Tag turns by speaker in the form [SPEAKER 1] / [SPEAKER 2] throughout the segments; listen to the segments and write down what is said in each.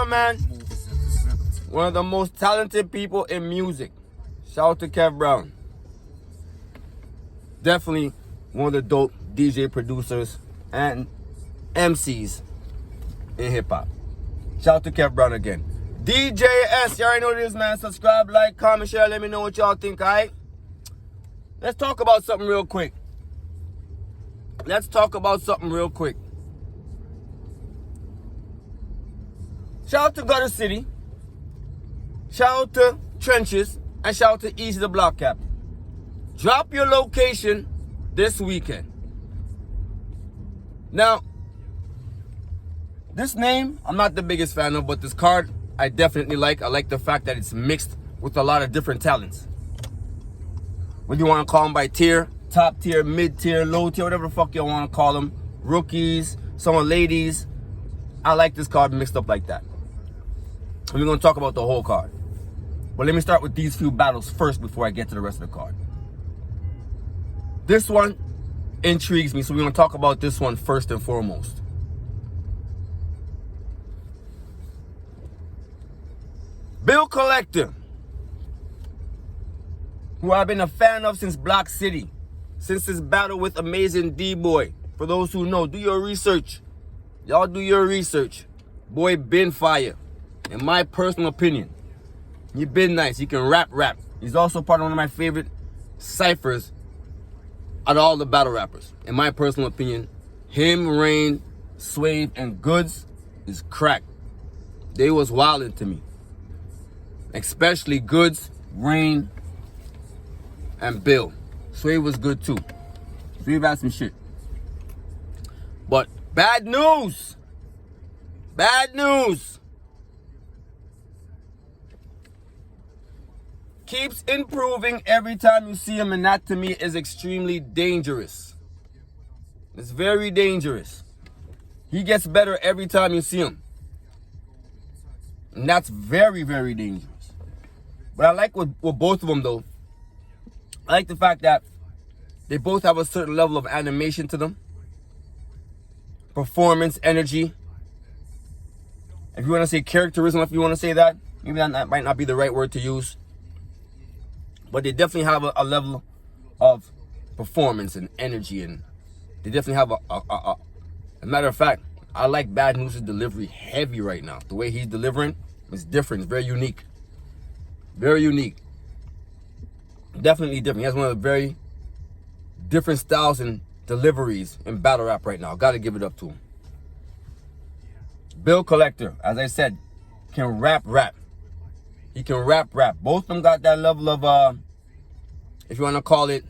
[SPEAKER 1] my man, one of the most talented people in music. Shout out to Kev Brown. Definitely one of the dope DJ producers and MCs in hip-hop. Shout out to Kev Brown again. D.J.S, you already know this, man. Subscribe, like, comment, share. Let me know what y'all think, all right? Let's talk about something real quick. Shout out to GUTTA City. Shout out to Trenches. And shout out to Easy the Block Captain. Drop your location this weekend. Now, this name, I'm not the biggest fan of, but this card, I definitely like. I like the fact that it's mixed with a lot of different talents. Whether you want to call them by tier, top tier, mid tier, low tier, whatever the fuck you want to call them. Rookies, some are ladies. I like this card mixed up like that. And we're going to talk about the whole card. But let me start with these few battles first before I get to the rest of the card. This one intrigues me, so we're going to talk about this one first and foremost. Bill Collector, who I've been a fan of since Block City, since his battle with Amazing D-Boy. For those who know, do your research. Y'all do your research. Boy been fire. In my personal opinion, he been nice. He can rap. He's also part of one of my favorite ciphers out of all the battle rappers. In my personal opinion, him, Rain, Swave, and Goods is crack. They was wildin' to me. Especially Goods, Rain, and Bill. Swave was good too. Swave had some shit. But bad news. Keeps improving every time you see him, and that to me is extremely dangerous. It's very dangerous. He gets better every time you see him. And that's very, very dangerous. But I like with both of them though. I like the fact that they both have a certain level of animation to them. Performance, energy. If you want to say characterism, if you want to say that, maybe that might not be the right word to use. But they definitely have a level of performance and energy, and they definitely have a matter of fact, I like Bad News' delivery heavy right now. The way he's delivering is different. It's very unique. Very unique. Definitely different. He has one of the very different styles and deliveries in battle rap right now. Gotta give it up to him. Bill Collector, as I said, can rap. He can rap. Both of them got that level of, if you want to call it,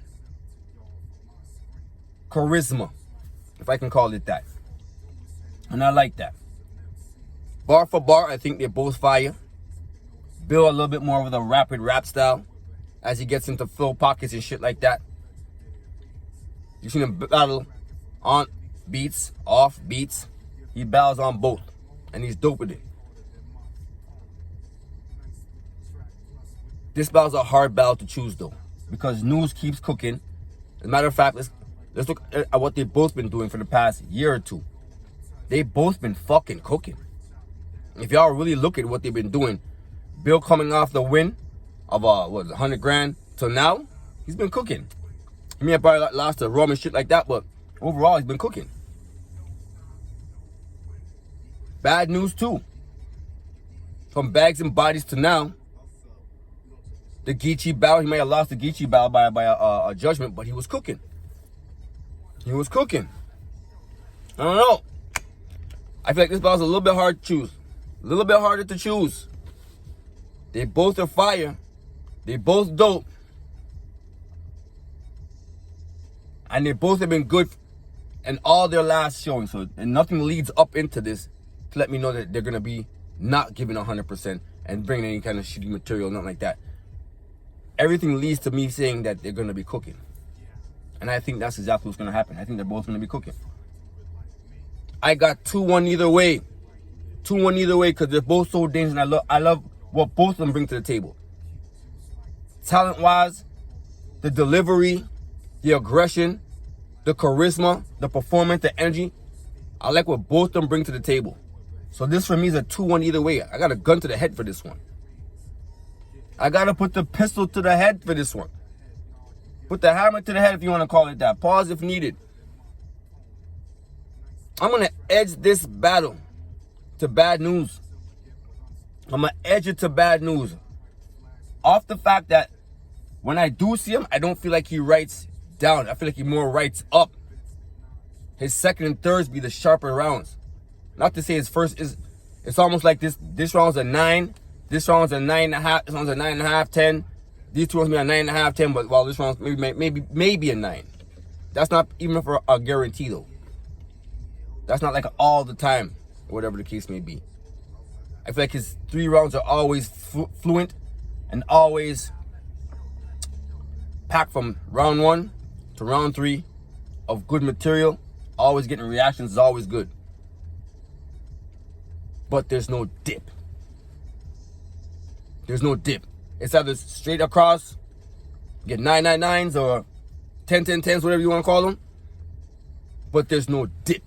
[SPEAKER 1] charisma. If I can call it that. And I like that. Bar for bar, I think they're both fire. Bill a little bit more with a rapid rap style as he gets into flow pockets and shit like that. You've seen him battle on beats, off beats. He battles on both. And he's dope with it. This battle's a hard battle to choose though, because news keeps cooking. As a matter of fact, let's look at what they've both been doing for the past year or two. They've both been fucking cooking. If y'all really look at what they've been doing, Bill coming off the win of 100 grand till now, he's been cooking. He may have probably lost to Rome and shit like that, but overall he's been cooking. Bad News too. From Bags and Bodies to now, the Geechee battle, he may have lost the Geechee battle by a judgment, but he was cooking. I don't know. I feel like this battle's a little bit hard to choose. A little bit harder to choose. They both are fire. They both dope. And they both have been good in all their last showings. So, and nothing leads up into this to let me know that they're going to be not giving 100% and bringing any kind of shitty material, nothing like that. Everything leads to me saying that they're going to be cooking. And I think that's exactly what's going to happen. I think they're both going to be cooking. I got 2-1 either way. 2-1 either way because they're both so dangerous. And I love what both of them bring to the table. Talent-wise, the delivery, the aggression, the charisma, the performance, the energy. I like what both of them bring to the table. So this for me is a 2-1 either way. I got a gun to the head for this one. I got to put the pistol to the head for this one. Put the hammer to the head if you want to call it that. Pause if needed. I'm going to edge this battle to bad news. I'm going to edge it to bad news. Off the fact that when I do see him, I don't feel like he writes down. I feel like he more writes up. His second and thirds be the sharper rounds. Not to say his first is, it's almost like this round's a 9. This round's a 9.5. This round's a 9.5, 10. These two rounds be a 9.5, 10, but while this round's maybe a 9. That's not even for a guarantee though. That's not like all the time, or whatever the case may be. I feel like his 3 rounds are always fluent and always packed from round 1 to round 3 of good material. Always getting reactions is always good. But there's no dip. There's no dip. It's either straight across, get 9-9-9s or 10-10-10s, whatever you want to call them. But there's no dip.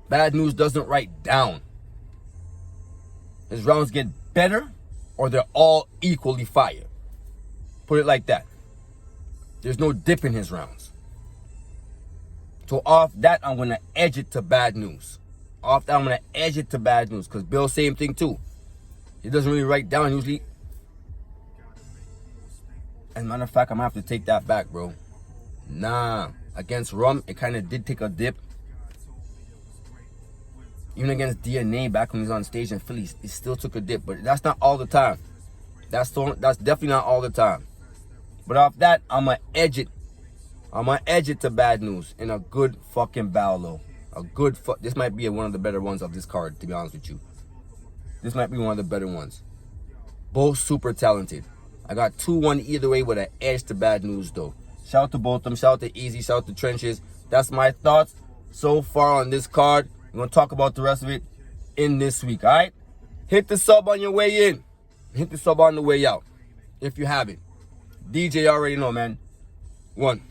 [SPEAKER 1] Bad news doesn't write down. His rounds get better or they're all equally fire. Put it like that. There's no dip in his rounds. So off that, I'm going to edge it to bad news. Off that, I'm going to edge it to bad news. Because Bill, same thing too. He doesn't really write down usually. As a matter of fact, I'm going to have to take that back, bro. Nah. Against Rum, it kind of did take a dip. Even against DNA back when he was on stage in Philly, it still took a dip. But that's not all the time. That's definitely not all the time. But off that, I'm going to edge it. I'm going to edge it to bad news in a good fucking battle. This might be one of the better ones of this card, to be honest with you. This might be one of the better ones. Both super talented. I got 2-1 either way with an edge to bad news, though. Shout out to both of them. Shout out to Easy. Shout out to Trenches. That's my thoughts so far on this card. We're going to talk about the rest of it in this week, all right? Hit the sub on your way in. Hit the sub on the way out, if you haven't. DJ, you already know, man. 1.